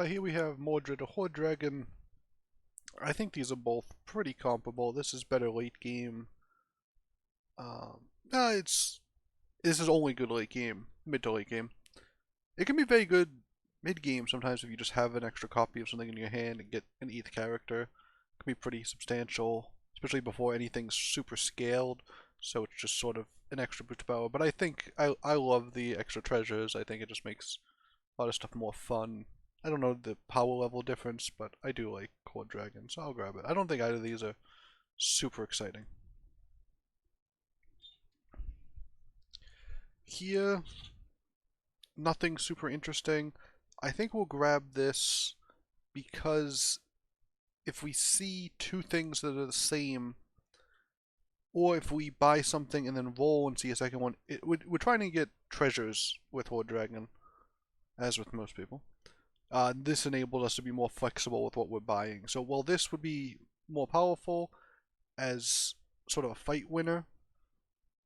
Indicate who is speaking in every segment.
Speaker 1: Here we have Mordred, a Hoard Dragon. I think these are both pretty comparable. This is better late game. It's this is only good late game, mid to late game. It can be very good mid game sometimes if you just have an extra copy of something in your hand and get an ETH character. It can be pretty substantial, especially before anything's super scaled. So it's just sort of an extra boost power. But I think I love the extra treasures. I think it just makes a lot of stuff more fun. I don't know the power level difference, but I do like Hoard Dragon, so I'll grab it. I don't think either of these are super exciting. Here, nothing super interesting. I think we'll grab this because if we see two things that are the same, or if we buy something and then roll and see a second one, we're trying to get treasures with Hoard Dragon, as with most people. This enabled us to be more flexible with what we're buying. So while this would be more powerful as sort of a fight winner,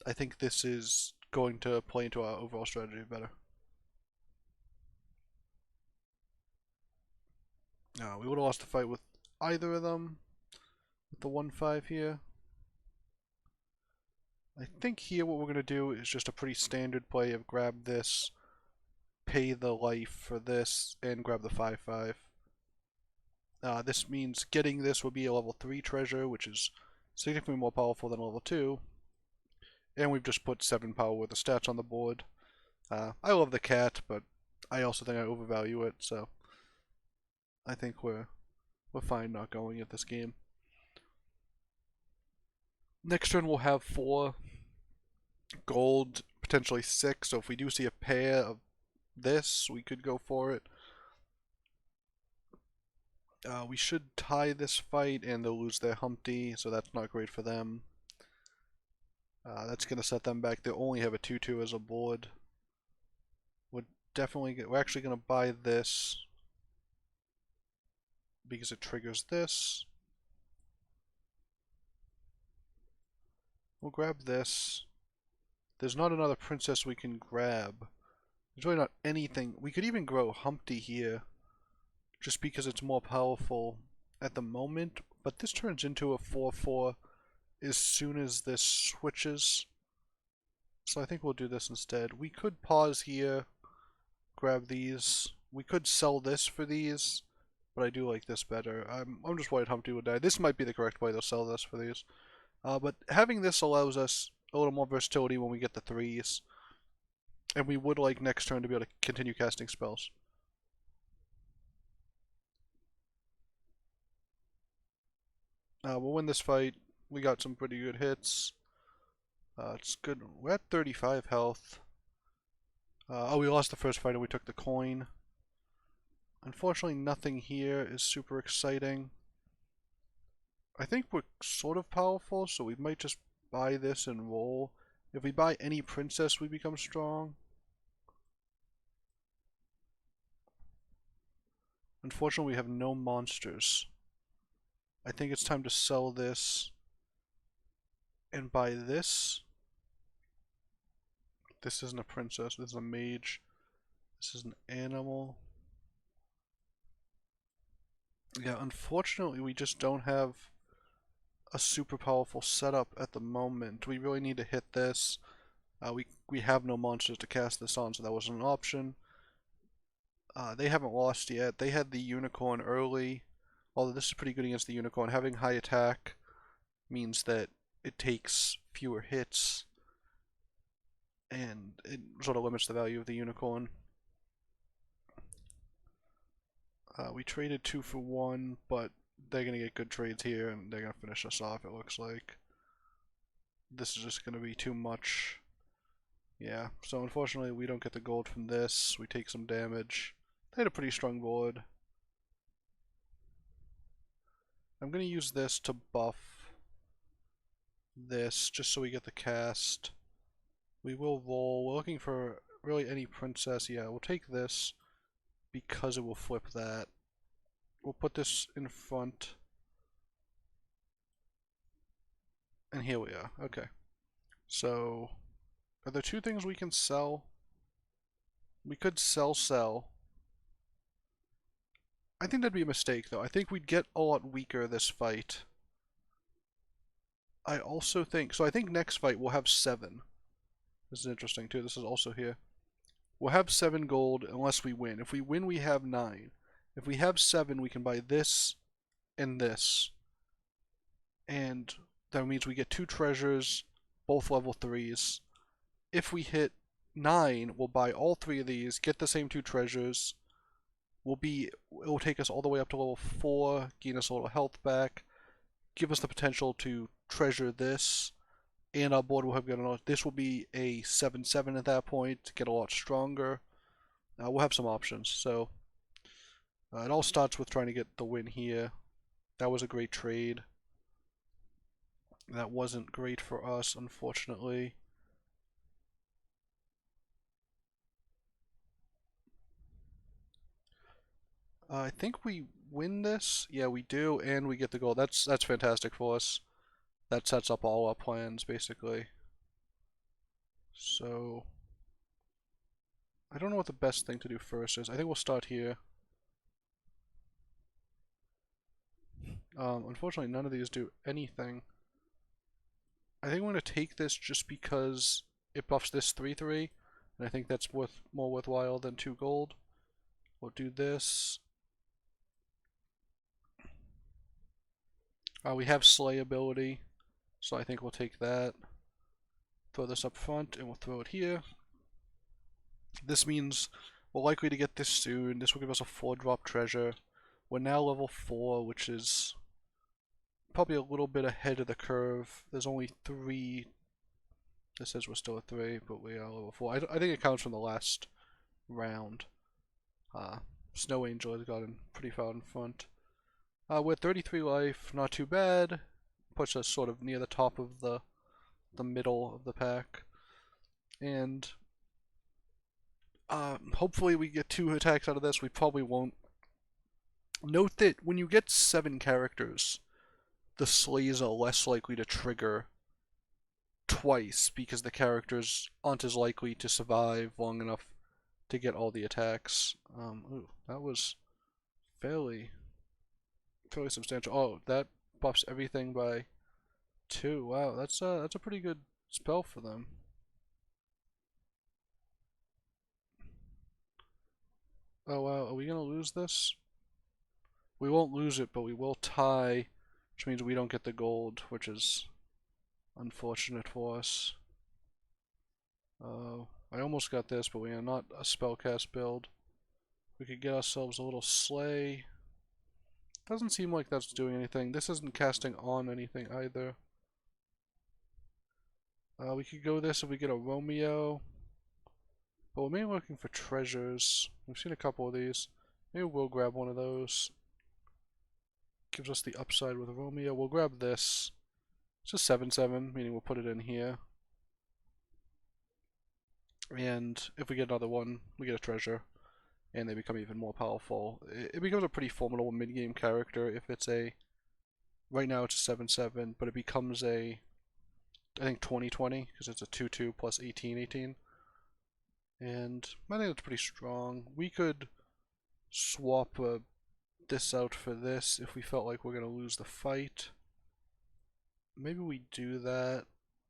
Speaker 1: I think this is going to play into our overall strategy better. We would have lost the fight with either of them with the 1-5 here. I think here what we're going to do is just a pretty standard play of grab this, pay the life for this, and grab the 5-5. This means getting this would be a level 3 treasure, which is significantly more powerful than level 2. And we've just put 7 power worth of stats on the board. I love the cat, but I also think I overvalue it, so I think we're fine not going at this game. Next turn we'll have 4 gold, potentially 6, so if we do see a pair of this, we could go for it. We should tie this fight and they'll lose their Humpty, so that's not great for them. That's going to set them back. They only have a 2-2 as a board. We're actually going to buy this because it triggers this. We'll grab this. There's not another princess we can grab. There's really not anything. We could even grow Humpty here just because it's more powerful at the moment, but this turns into a 4-4 as soon as this switches. So I think we'll do this instead. We could pause here, grab these. We could sell this for these, but I do like this better. I'm just worried Humpty would die. This might be the correct way to sell this for these. But having this allows us a little more versatility when we get the 3s. And we would like next turn to be able to continue casting spells. We'll win this fight. We got some pretty good hits. It's good. We're at 35 health. Oh, we lost the first fight and we took the coin. Unfortunately, nothing here is super exciting. I think we're sort of powerful, so we might just buy this and roll. If we buy any princess, we become strong. Unfortunately, we have no monsters. I think it's time to sell this and buy this. This isn't a princess, this is a mage. This is an animal. Yeah, unfortunately, we just don't have a super powerful setup at the moment. We really need to hit this. We have no monsters to cast this on, so that wasn't an option. They haven't lost yet. They had the unicorn early, although this is pretty good against the unicorn. Having high attack means that it takes fewer hits, and it sort of limits the value of the unicorn. We traded 2 for 1, but they're going to get good trades here, and they're going to finish us off, it looks like. This is just going to be too much. Yeah, so unfortunately we don't get the gold from this. We take some damage. They had a pretty strong board. I'm going to use this to buff this, just so we get the cast. We will roll. We're looking for really any princess. Yeah, we'll take this because it will flip that. We'll put this in front. And here we are. Okay. So, are there 2 things we can sell? We could sell. I think that'd be a mistake, though. I think we'd get a lot weaker this fight. I also think... So I think next fight we'll have 7. This is interesting, too. This is also here. We'll have 7 gold unless we win. If we win, we have 9. If we have 7, we can buy this and this. And that means we get 2 treasures, both level 3s. If we hit 9, we'll buy all 3 of these, get the same 2 treasures. It'll take us all the way up to level 4, gain us a little health back, give us the potential to treasure this, and our board will have gotten a... This will be a 7/7 at that point, get a lot stronger. We'll have some options, so it all starts with trying to get the win here. That was a great trade. That wasn't great for us, unfortunately. I think we win this. Yeah, we do, and we get the gold. That's fantastic for us. That sets up all our plans, basically. So, I don't know what the best thing to do first is. I think we'll start here. Unfortunately, none of these do anything. I think I'm going to take this just because it buffs this 3/3, and I think that's more worthwhile than 2 gold. We'll do this. We have Slay ability, so I think we'll take that. Throw this up front, and we'll throw it here. This means we're likely to get this soon. This will give us a 4-drop treasure. We're now level 4, which is probably a little bit ahead of the curve. There's only 3. This says we're still at 3, but we are level 4. I think it counts from the last round. Snow Angel has gotten pretty far in front. We're at 33 life, not too bad. Puts us sort of near the top of the middle of the pack. And hopefully we get 2 attacks out of this. We probably won't. Note that when you get 7 characters, the slays are less likely to trigger twice because the characters aren't as likely to survive long enough to get all the attacks. Ooh, that was fairly substantial. Oh, that buffs everything by 2. Wow, that's a pretty good spell for them. Oh wow, are we gonna lose this? We won't lose it, but we will tie, which means we don't get the gold, which is unfortunate for us. I almost got this, but we are not a spellcast build. We could get ourselves a little slay. Doesn't seem like that's doing anything. This isn't casting on anything either. We could go this if we get a Romeo. But we're mainly looking for treasures. We've seen a couple of these. Maybe we'll grab one of those. Gives us the upside with Romeo. We'll grab this. It's a 7/7, meaning we'll put it in here. And if we get another one, we get a treasure. And they become even more powerful. It becomes a pretty formidable mid-game character if it's a... Right now it's a 7/7, but it becomes a... I think 20/20, because it's a 2/2 plus 18/18. And I think that's pretty strong. We could swap this out for this if we felt like we're going to lose the fight. Maybe we do that.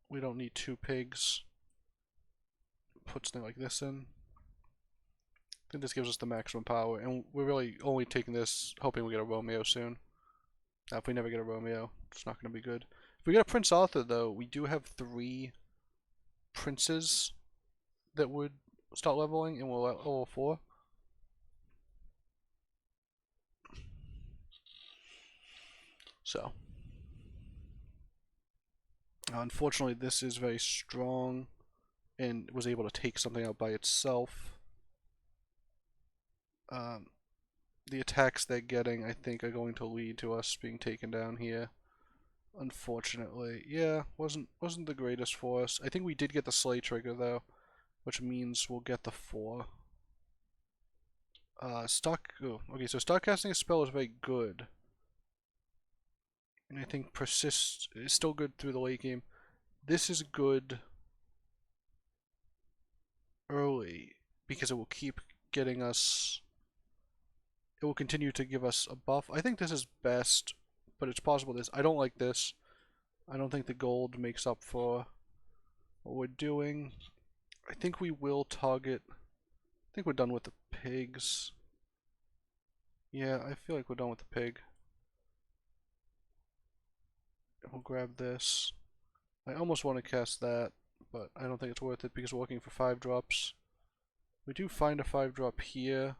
Speaker 1: We don't need 2 pigs. Put something like this in. I think this gives us the maximum power, and we're really only taking this hoping we get a Romeo soon. Now, if we never get a Romeo, it's not going to be good. If we get a Prince Arthur, though, we do have 3 princes that would start leveling, and we're at level 4. So, unfortunately, this is very strong, and was able to take something out by itself. The attacks they're getting, I think, are going to lead to us being taken down here. Unfortunately, yeah, wasn't the greatest for us. I think we did get the Slay trigger though, which means we'll get the 4. Okay, so start casting a spell is very good, and I think persist is still good through the late game. This is good early because it will keep getting us it will continue to give us a buff. I think this is best, but it's possible this. I don't like this. I don't think the gold makes up for what we're doing. I think we will target. I think we're done with the pigs. Yeah, I feel like we're done with the pig. We'll grab this. I almost want to cast that, but I don't think it's worth it because we're looking for 5 drops. We do find a 5 drop here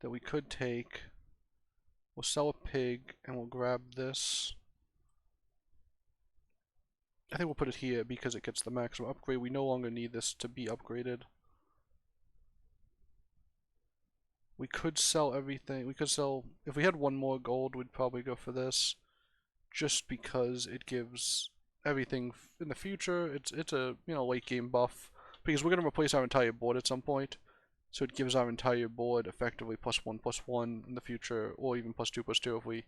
Speaker 1: that we could take. We'll sell a pig and we'll grab this. I think we'll put it here because it gets the maximum upgrade. We no longer need this to be upgraded. We could sell everything. We could sell, if we had 1 more gold, we'd probably go for this. Just because it gives everything in the future. It's a, you know, late game buff. Because we're going to replace our entire board at some point. So it gives our entire board effectively +1/+1 in the future, or even +2/+2 if we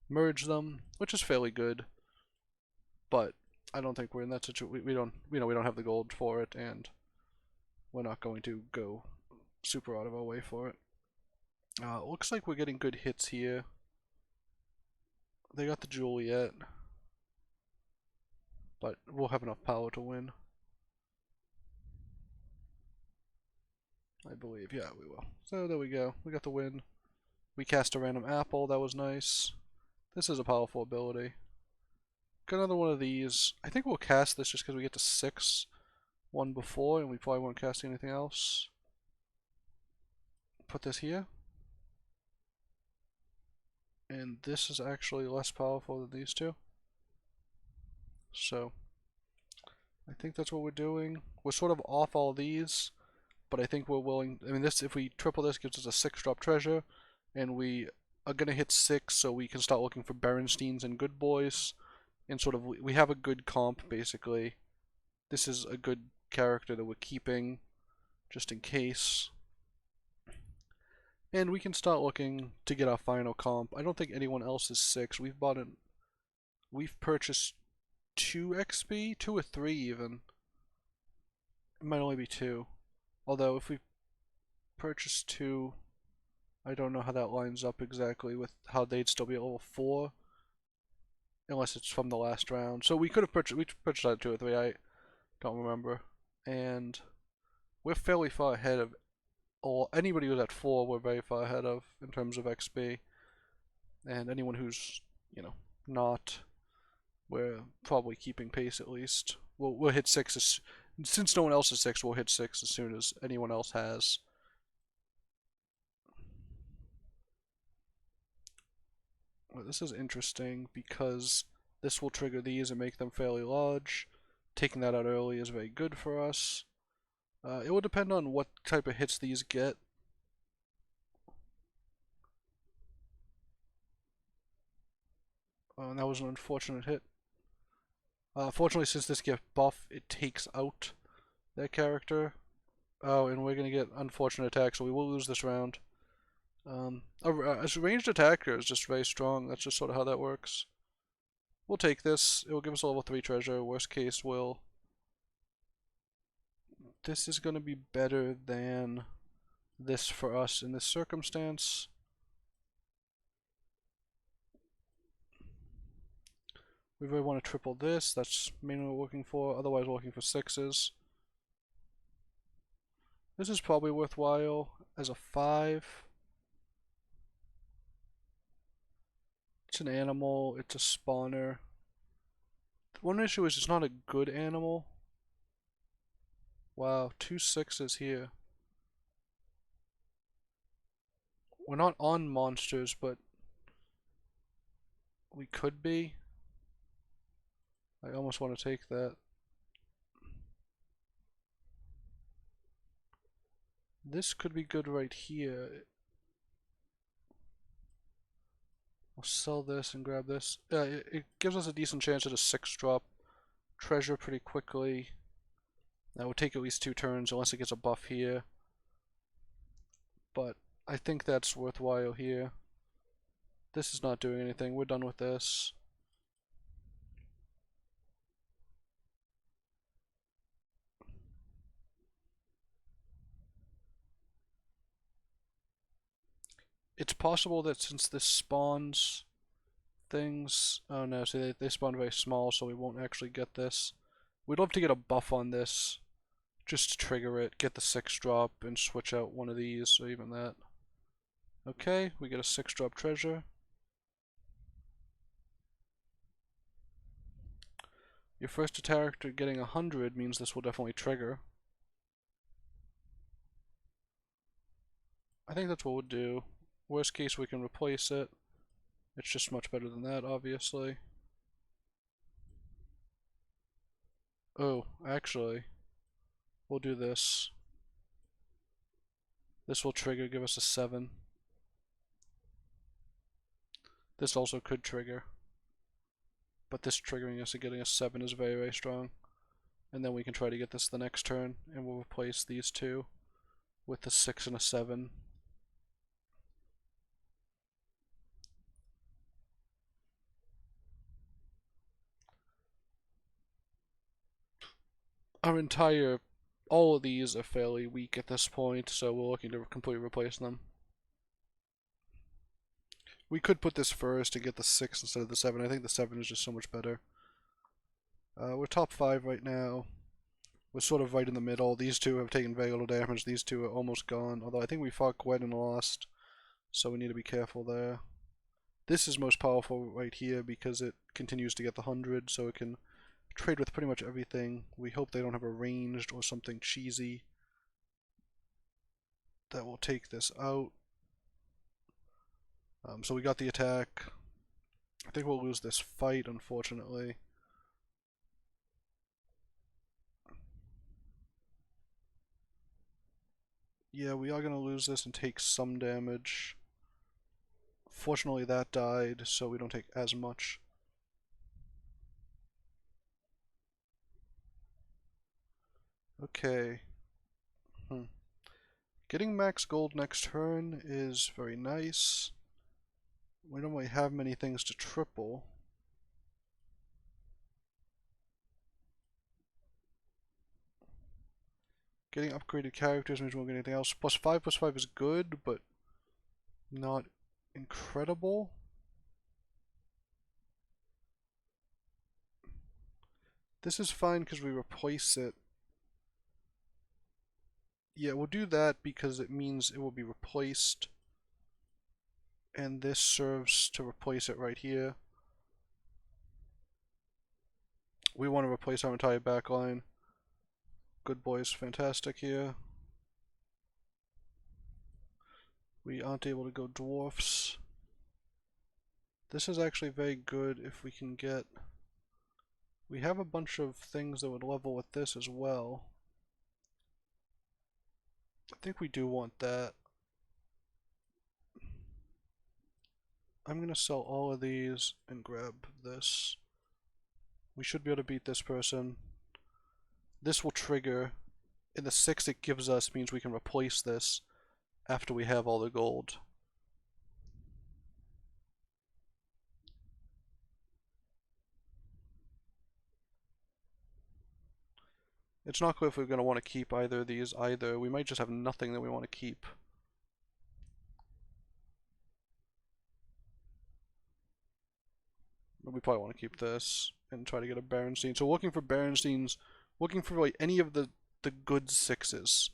Speaker 1: merge them, which is fairly good. But I don't think we're in that situation. We don't, you know, we don't have the gold for it, and we're not going to go super out of our way for it. Looks like we're getting good hits here. They got the Juliet, but we'll have enough power to win. I believe, yeah, we will. So there we go. We got the win. We cast a random apple. That was nice. This is a powerful ability. Got another one of these. I think we'll cast this just because we get to 6 one before, and we probably won't cast anything else. Put this here. And this is actually less powerful than these two. So, I think that's what we're doing. We're sort of off all these, but I think we're willing. I mean, this, if we triple this, gives us a 6-drop treasure, and we are gonna hit 6, so we can start looking for Berensteins and Good Boys, and sort of we have a good comp basically. This is a good character that we're keeping, just in case. And we can start looking to get our final comp. I don't think anyone else is 6. We've purchased 2 XP, 2 or 3 even. It might only be 2. Although if we purchase 2, I don't know how that lines up exactly with how they'd still be at level 4. Unless it's from the last round. So we could have purchased either 2 or 3, I don't remember. And we're fairly far ahead of anybody who's at 4, we're very far ahead of in terms of XP. And anyone who's, you know, not, we're probably keeping pace at least. We'll hit 6 since no one else is 6, we'll hit 6 as soon as anyone else has. Well, this is interesting because this will trigger these and make them fairly large. Taking that out early is very good for us. It will depend on what type of hits these get. And that was an unfortunate hit. Fortunately, since this gets buff, it takes out that character. Oh, and we're gonna get unfortunate attack, so we will lose this round. A ranged attacker is just very strong. That's just sort of how that works. We'll take this. It will give us a level 3 treasure. Worst case, this is going to be better than this for us in this circumstance. We really want to triple this. That's mainly what we're looking for. Otherwise, we're looking for 6s. This is probably worthwhile as a 5. It's an animal. It's a spawner. One issue is it's not a good animal. Wow, 2 6s here. We're not on monsters, but we could be. I almost want to take that. This could be good right here. I'll sell this and grab this. It gives us a decent chance at a 6-drop treasure pretty quickly. That would take at least 2 turns unless it gets a buff here. But I think that's worthwhile here. This is not doing anything. We're done with this. It's possible that since this spawns things... Oh no, see they spawn very small, so we won't actually get this. We'd love to get a buff on this, just to trigger it, get the 6 drop, and switch out one of these, or even that. Okay, we get a 6 drop treasure. Your first attack getting 100 means this will definitely trigger. I think that's what we'll do. Worst case, we can replace it. It's just much better than that, obviously. Oh, actually, we'll do this. This will trigger, give us a 7. This also could trigger. But this triggering us and getting a 7 is very, very strong. And then we can try to get this the next turn, and we'll replace these two with the 6 and a 7. All of these are fairly weak at this point, so we're looking to completely replace them. We could put this first and get the 6 instead of the 7. I think the 7 is just so much better. We're top 5 right now. We're sort of right in the middle. These two have taken very little damage. These two are almost gone. Although I think we fought Gwen and lost, so we need to be careful there. This is most powerful right here because it continues to get the 100, so it can trade with pretty much everything. We hope they don't have a ranged or something cheesy that will take this out. So we got the attack. I think we'll lose this fight, unfortunately. Yeah, we are going to lose this and take some damage. Fortunately, that died, so we don't take as much. Okay. Getting max gold next turn is very nice. We don't really have many things to triple. Getting upgraded characters means we won't get anything else. +5/+5 is good, but not incredible. This is fine because we replace it. Yeah, we'll do that because it means it will be replaced. And this serves to replace it right here. We want to replace our entire backline. Good boys, fantastic here. We aren't able to go dwarfs. This is actually very good if we can get... We have a bunch of things that would level with this as well. I think we do want that. I'm gonna sell all of these and grab this. We should be able to beat this person. This will trigger, and the 6 it gives us means we can replace this after we have all the gold. It's not clear if we're going to want to keep either of these either. We might just have nothing that we want to keep. But we probably want to keep this and try to get a Berenstein. So looking for Berensteins, looking for like any of the good 6s.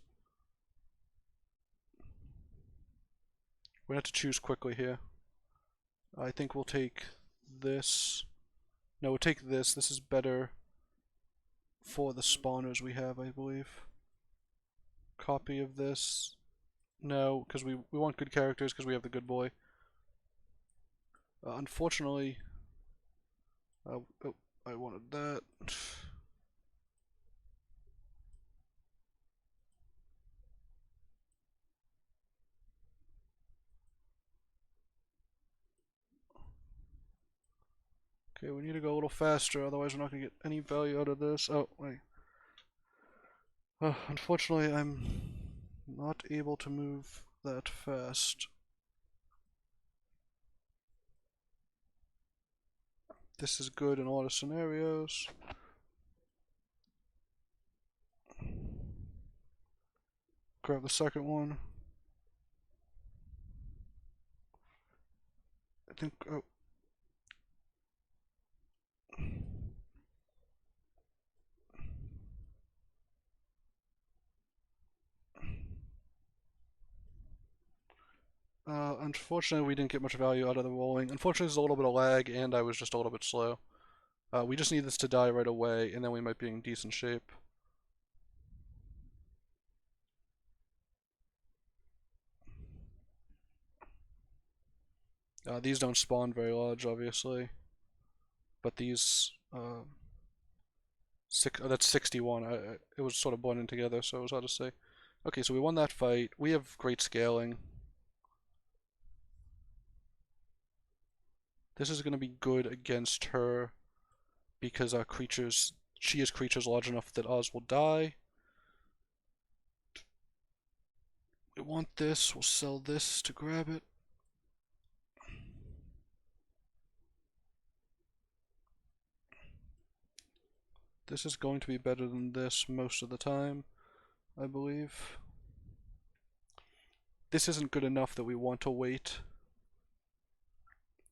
Speaker 1: We have to choose quickly here. I think we'll take this. No, we'll take this. This is better for the spawners we have, I believe. Copy of this. No, because we want good characters because we have the good boy. Unfortunately, oh, I wanted that. Okay, we need to go a little faster, otherwise we're not going to get any value out of this. Oh, wait. Unfortunately, I'm not able to move that fast. This is good in a lot of scenarios. Grab the second one. think... Oh. Unfortunately, we didn't get much value out of the rolling. Unfortunately, there's a little bit of lag, and I was just a little bit slow. We just need this to die right away, and then we might be in decent shape. These don't spawn very large, obviously. But these... that's 61. It was sort of blending together, so it was hard to say. Okay, so we won that fight. We have great scaling. This is going to be good against her because our creatures... She has creatures large enough that ours will die. We want this. We'll sell this to grab it. This is going to be better than this most of the time, I believe. This isn't good enough that we want to wait.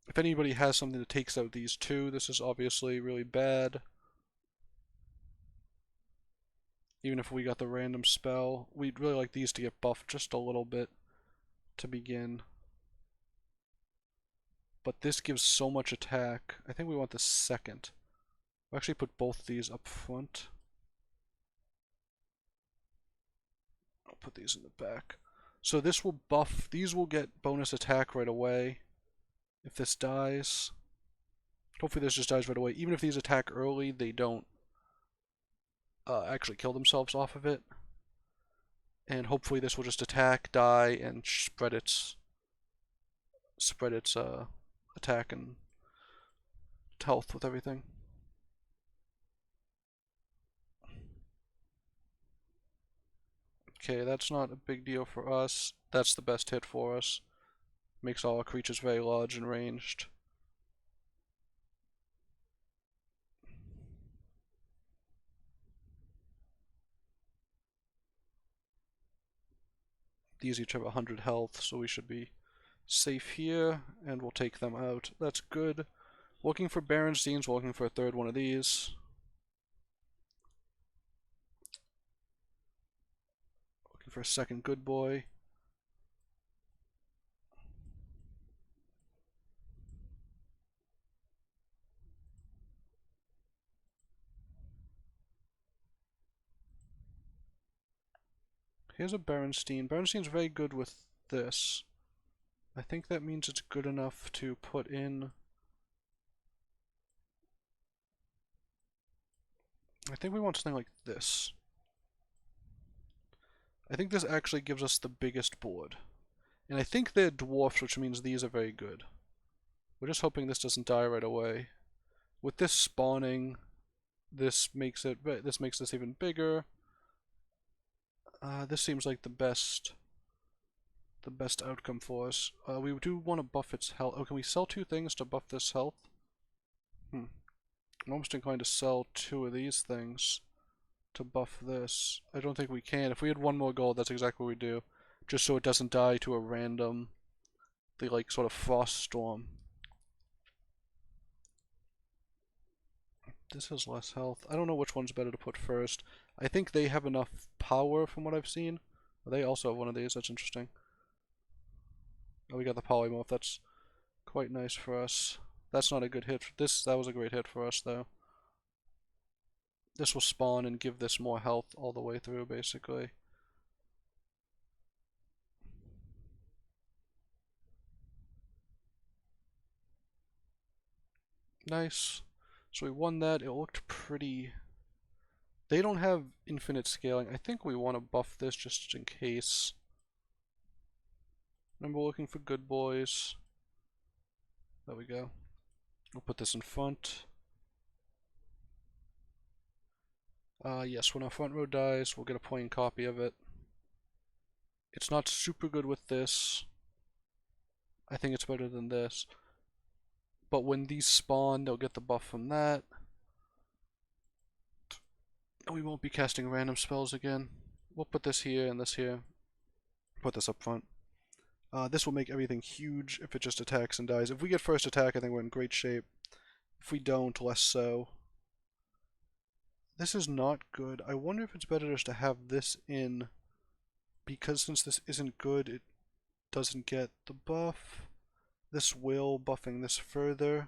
Speaker 1: If anybody has something that takes out these two, this is obviously really bad. Even if we got the random spell, we'd really like these to get buffed just a little bit to begin. But this gives so much attack. I think we want the second. We'll actually put both these up front. I'll put these in the back. So this will buff, these will get bonus attack right away. If this dies. Hopefully this just dies right away. Even if these attack early, they don't actually kill themselves off of it. And hopefully this will just attack, die, and spread its attack and health with everything. Okay, that's not a big deal for us. That's the best hit for us. Makes all our creatures very large and ranged. These each have 100 health, so we should be safe here, and we'll take them out. That's good. Looking for Berensteins, we're looking for a third one of these. Looking for a second good boy. Here's a Berenstein. Berenstein's very good with this. I think that means it's good enough to put in... I think we want something like this. I think this actually gives us the biggest board. And I think they're dwarfs, which means these are very good. We're just hoping this doesn't die right away. With this spawning, this makes this even bigger. This seems like the best outcome for us. We do want to buff its health. Oh, can we sell two things to buff this health? I'm almost inclined to sell two of these things to buff this. I don't think we can. If we had one more gold, that's exactly what we do. Just so it doesn't die to a random, like, sort of frost storm. This has less health. I don't know which one's better to put first. I think they have enough power from what I've seen. They also have one of these. That's interesting. Oh, we got the polymorph. That's quite nice for us. That's not a good hit. That was a great hit for us, though. This will spawn and give this more health all the way through, basically. Nice. So we won that. It looked pretty... They don't have infinite scaling. I think we want to buff this just in case. Remember looking for good boys. There we go. We'll put this in front. Yes, when our front row dies, we'll get a plain copy of it. It's not super good with this. I think it's better than this. But when these spawn, they'll get the buff from that. And we won't be casting random spells again. We'll put this here and this here. Put this up front. This will make everything huge if it just attacks and dies. If we get first attack, I think we're in great shape. If we don't, less so. This is not good. I wonder if it's better just to have this in, because since this isn't good, it doesn't get the buff. This will, buffing this further.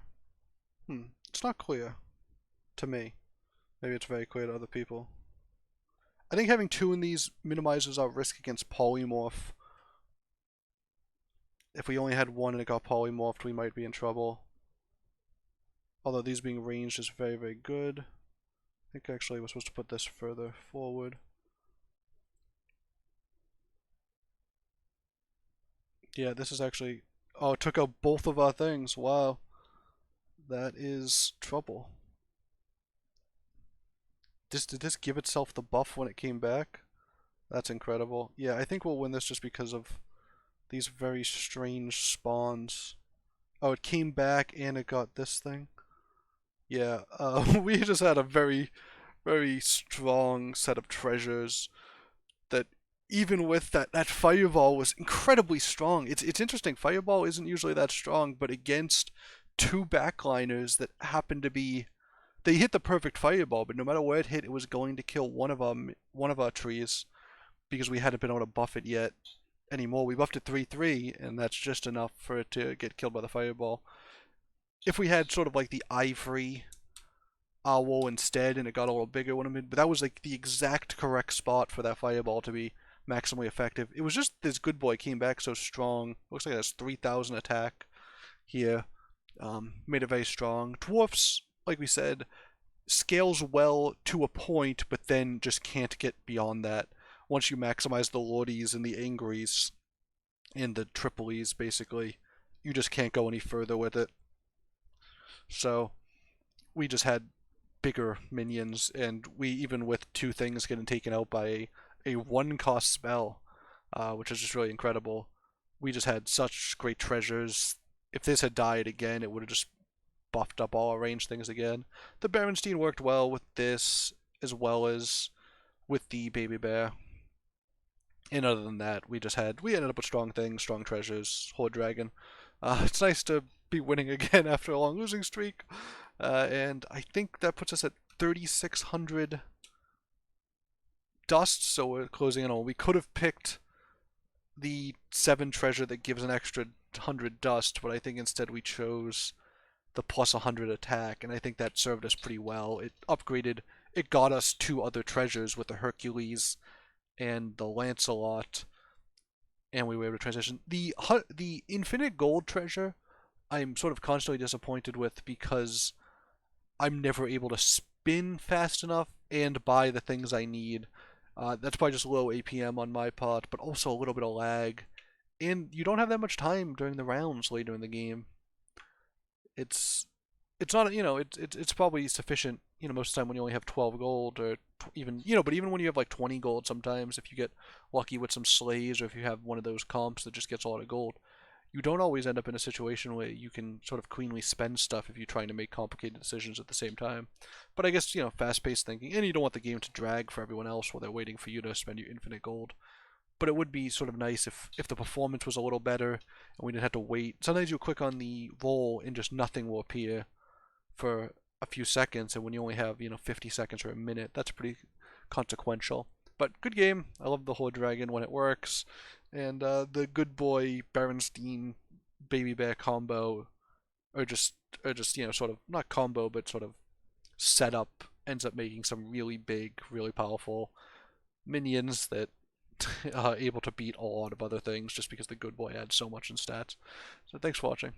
Speaker 1: It's not clear to me. Maybe it's very clear to other people. I think having 2 in these minimizes our risk against polymorph. If we only had 1 and it got polymorphed, we might be in trouble. Although these being ranged is very, very good. I think actually we're supposed to put this further forward. Yeah, this is actually... Oh, it took out both of our things. Wow. That is trouble. Did this give itself the buff when it came back? That's incredible. Yeah, I think we'll win this just because of these very strange spawns. Oh, it came back and it got this thing. Yeah, we just had a very, very strong set of treasures that even with that fireball was incredibly strong. It's interesting, fireball isn't usually that strong, but against 2 backliners that happen to be, they hit the perfect fireball, but no matter where it hit, it was going to kill one of our trees because we hadn't been able to buff it yet anymore. We buffed it 3/3, and that's just enough for it to get killed by the fireball. If we had sort of like the ivory owl instead and it got a little bigger, would have been, but that was like the exact correct spot for that fireball to be maximally effective. It was just this good boy came back so strong. Looks like that's 3,000 attack here. Made it very strong. Dwarfs, like we said, scales well to a point, but then just can't get beyond that. Once you maximize the Lordies and the Angries and the Tripolies, basically, you just can't go any further with it. So we just had bigger minions, and we, even with 2 things getting taken out by a 1-cost spell, which is just really incredible, we just had such great treasures. If this had died again, it would have just buffed up all our ranged things again. The Berenstein worked well with this, as well as with the baby bear. And other than that, we ended up with strong things, strong treasures, Hoard Dragon. It's nice to be winning again after a long losing streak. And I think that puts us at 3,600 dust, so we're closing in on. We could have picked the 7 treasure that gives an extra 100 dust, but I think instead we chose the plus 100 attack, and I think that served us pretty well. It got us 2 other treasures with the Hercules and the Lancelot, and we were able to transition. The infinite gold treasure, I'm sort of constantly disappointed with because I'm never able to spin fast enough and buy the things I need. That's probably just low APM on my part, but also a little bit of lag. And you don't have that much time during the rounds later in the game. It's not, it's probably sufficient, most of the time when you only have 12 gold, or even, but even when you have like 20 gold sometimes, if you get lucky with some slays, or if you have one of those comps that just gets a lot of gold, you don't always end up in a situation where you can sort of cleanly spend stuff if you're trying to make complicated decisions at the same time. But I guess, fast-paced thinking, and you don't want the game to drag for everyone else while they're waiting for you to spend your infinite gold. But it would be sort of nice if the performance was a little better and we didn't have to wait. Sometimes you'll click on the roll and just nothing will appear for a few seconds, and when you only have 50 seconds or a minute, that's pretty consequential. But good game. I love the Hoard Dragon when it works, and the good boy Berenstein baby bear combo, or just sort of not combo but sort of setup, ends up making some really big, really powerful minions that able to beat a lot of other things just because the good boy adds so much in stats. So thanks for watching.